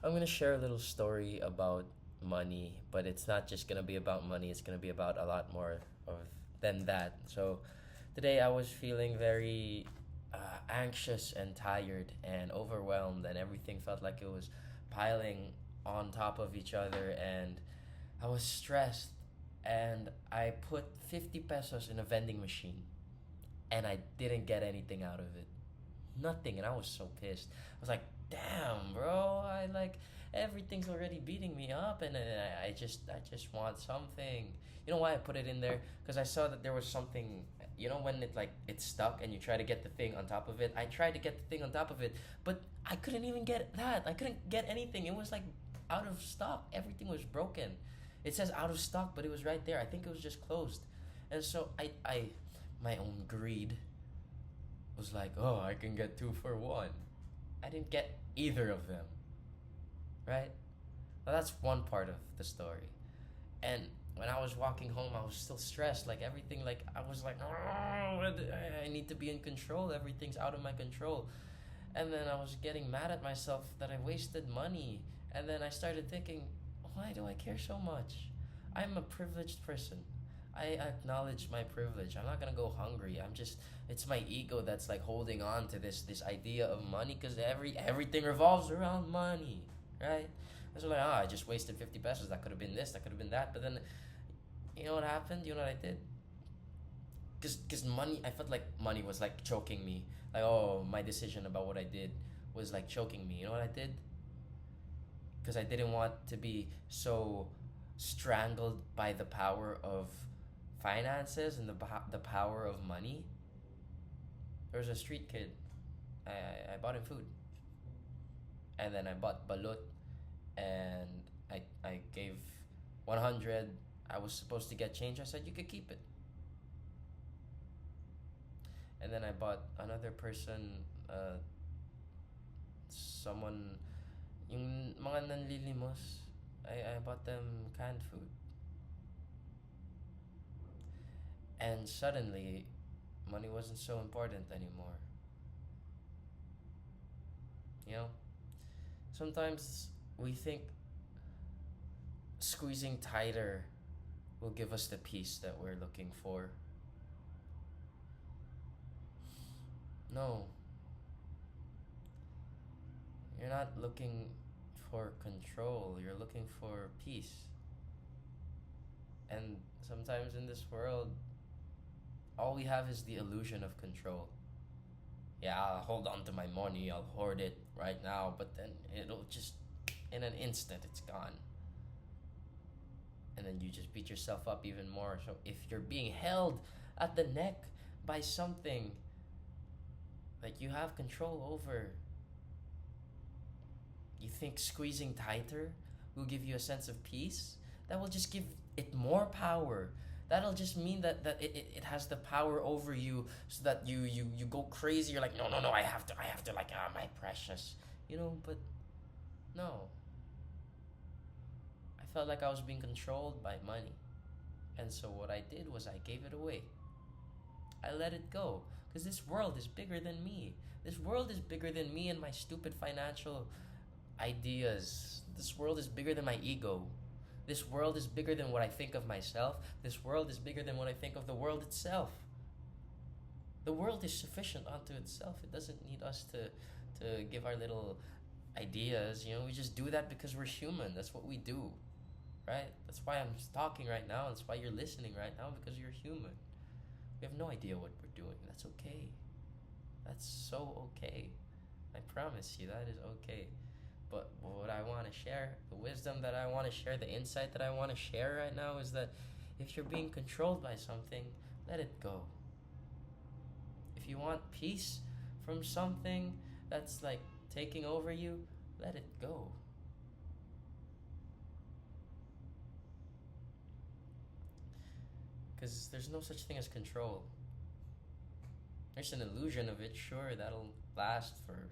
I'm gonna share a little story about money, but it's not just gonna be about money. It's gonna be about a lot more of than that. So, today I was feeling very anxious and tired and overwhelmed, and everything felt like it was piling on top of each other, and I was stressed. And I put 50 pesos in a vending machine, and I didn't get anything out of it. Nothing, and I was so pissed. I was like, "Damn, bro! I like everything's already beating me up, and I just want something." You know why I put it in there? Because I saw that there was something. You know when it's stuck and you try to get the thing on top of it. I tried to get the thing on top of it, but I couldn't even get that. I couldn't get anything. It was like out of stock. Everything was broken. It says out of stock, but it was right there. I think it was just closed, and so my own greed was like, oh, I can get two for one. I didn't get either of them, right? Now that's one part of the story. And when I was walking home, I was still stressed. Like everything, like I was like, oh, I need to be in control. Everything's out of my control. And then I was getting mad at myself that I wasted money. And then I started thinking, why do I care so much? I'm a privileged person. I acknowledge my privilege. I'm not gonna go hungry. It's my ego that's like holding on to this idea of money because everything revolves around money, right? I was like, I just wasted 50 pesos. That could have been this. That could have been that. But then, you know what happened? You know what I did? Cause money. I felt like money was like choking me. Like, oh, my decision about what I did was like choking me. You know what I did? Because I didn't want to be so strangled by the power of finances and the power of money. There was a street kid. I bought him food, and then I bought balut, and I gave 100. I was supposed to get change. I said you could keep it, and then I bought another person, someone, yung mga nanlilimos. I bought them canned food, and suddenly, money wasn't so important anymore. You know, sometimes we think squeezing tighter will give us the peace that we're looking for. No, you're not looking for control, you're looking for peace. And sometimes in this world, all we have is the illusion of control. Yeah, I'll hold on to my money, I'll hoard it right now, but then it'll just, in an instant, it's gone. And then you just beat yourself up even more. So if you're being held at the neck by something that you have control over, you think squeezing tighter will give you a sense of peace? That will just give it more power. That'll just mean that it has the power over you so that you go crazy. You're like, no, no, no, I have to, like, my precious. But no. I felt like I was being controlled by money. And so what I did was I gave it away. I let it go. Because this world is bigger than me. This world is bigger than me and my stupid financial ideas. This world is bigger than my ego. This world is bigger than what I think of myself. This world is bigger than what I think of the world itself. The world is sufficient unto itself. It doesn't need us to give our little ideas. We just do that because we're human. That's what we do, right? That's why I'm talking right now. That's why you're listening right now, because you're human. We have no idea what we're doing. That's okay. That's so okay. I promise you that is okay. But what I want to share, the wisdom that I want to share, the insight that I want to share right now is that if you're being controlled by something, let it go. If you want peace from something that's like taking over you, let it go. Because there's no such thing as control. There's an illusion of it, sure, that'll last for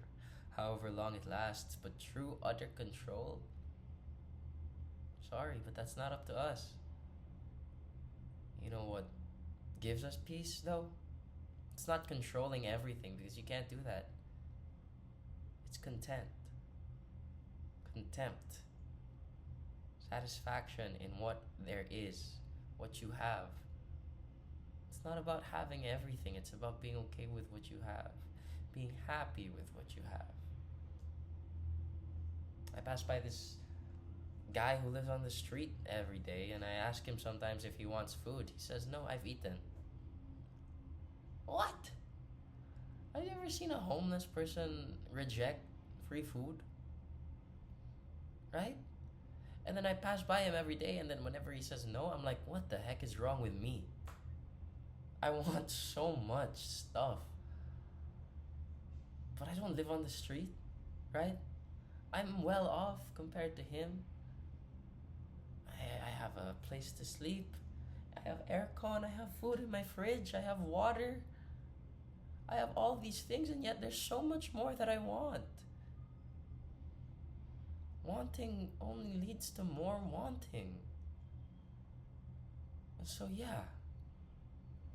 however long it lasts, but true utter control, sorry, but that's not up to us. You know what gives us peace, though? It's not controlling everything, because you can't do that. It's content. contempt, satisfaction in what there is, what you have. It's not about having everything, it's about being okay with what you have, being happy with what you have. I pass by this guy who lives on the street every day, and I ask him sometimes if he wants food. He says, "No, I've eaten." What? Have you ever seen a homeless person reject free food? Right? And then I pass by him every day, and then whenever he says no, I'm like, what the heck is wrong with me? I want so much stuff. But I don't live on the street, right? I'm well off compared to him. I have a place to sleep. I have aircon. I have food in my fridge. I have water. I have all these things, and yet there's so much more that I want. Wanting only leads to more wanting. And so, yeah,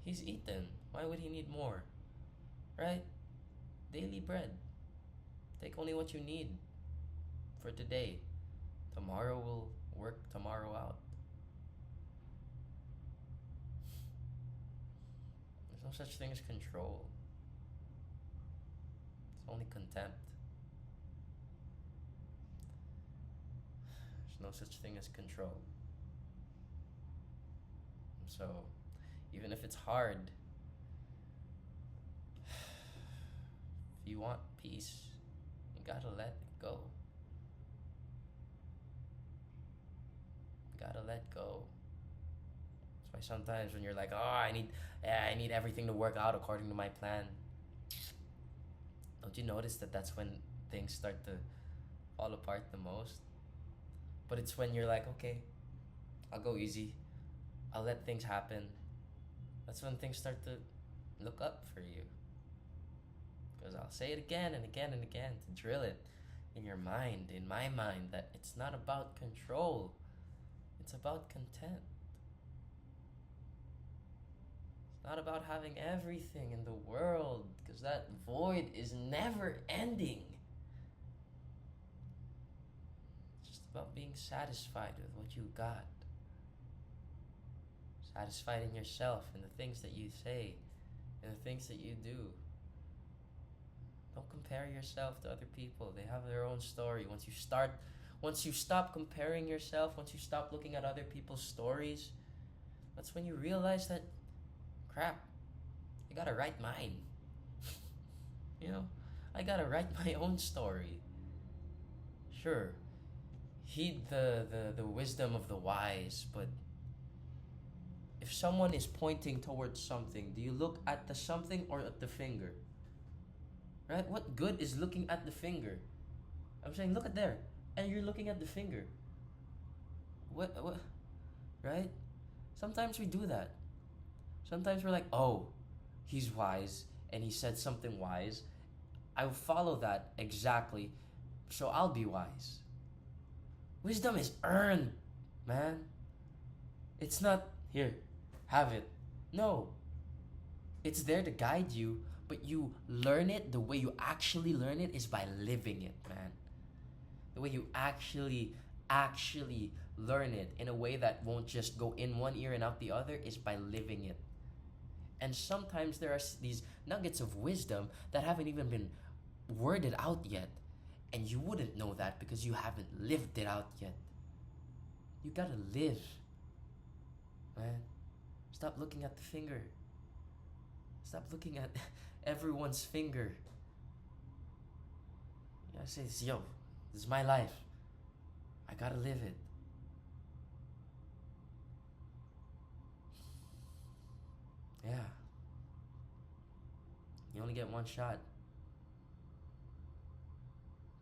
he's eaten. Why would he need more? Right? Daily bread. Take only what you need for today. Tomorrow will work tomorrow out. There's no such thing as control. It's only contempt. There's no such thing as control. So, even if it's hard, if you want peace, you gotta let it go. You gotta let go. That's why sometimes when you're like, oh, I need everything to work out according to my plan. Don't you notice that that's when things start to fall apart the most? But it's when you're like, okay, I'll go easy. I'll let things happen. That's when things start to look up for you. Because I'll say it again and again and again to drill it in your mind, in my mind, that it's not about control. It's about content. It's not about having everything in the world, because that void is never ending. It's just about being satisfied with what you got. Satisfied in yourself, in the things that you say, in the things that you do. Don't compare yourself to other people. They have their own story. Once you stop comparing yourself, once you stop looking at other people's stories, that's when you realize that, crap, I gotta write mine. I gotta write my own story. Sure, heed the wisdom of the wise, but if someone is pointing towards something, do you look at the something or at the finger? Right? What good is looking at the finger? I'm saying, look at there, and you're looking at the finger. What? Right? Sometimes we do that. Sometimes we're like, oh, he's wise, and he said something wise. I will follow that exactly, so I'll be wise. Wisdom is earned, man. It's not, here, have it. No. It's there to guide you, but you learn it, the way you actually learn it is by living it, man. The way you actually learn it in a way that won't just go in one ear and out the other is by living it. And sometimes there are these nuggets of wisdom that haven't even been worded out yet. And you wouldn't know that because you haven't lived it out yet. You gotta live, man. Stop looking at the finger. Stop looking at everyone's finger. You gotta say, yo, this is my life. I gotta live it. Yeah. You only get one shot.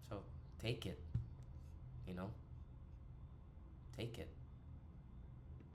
So take it. Take it.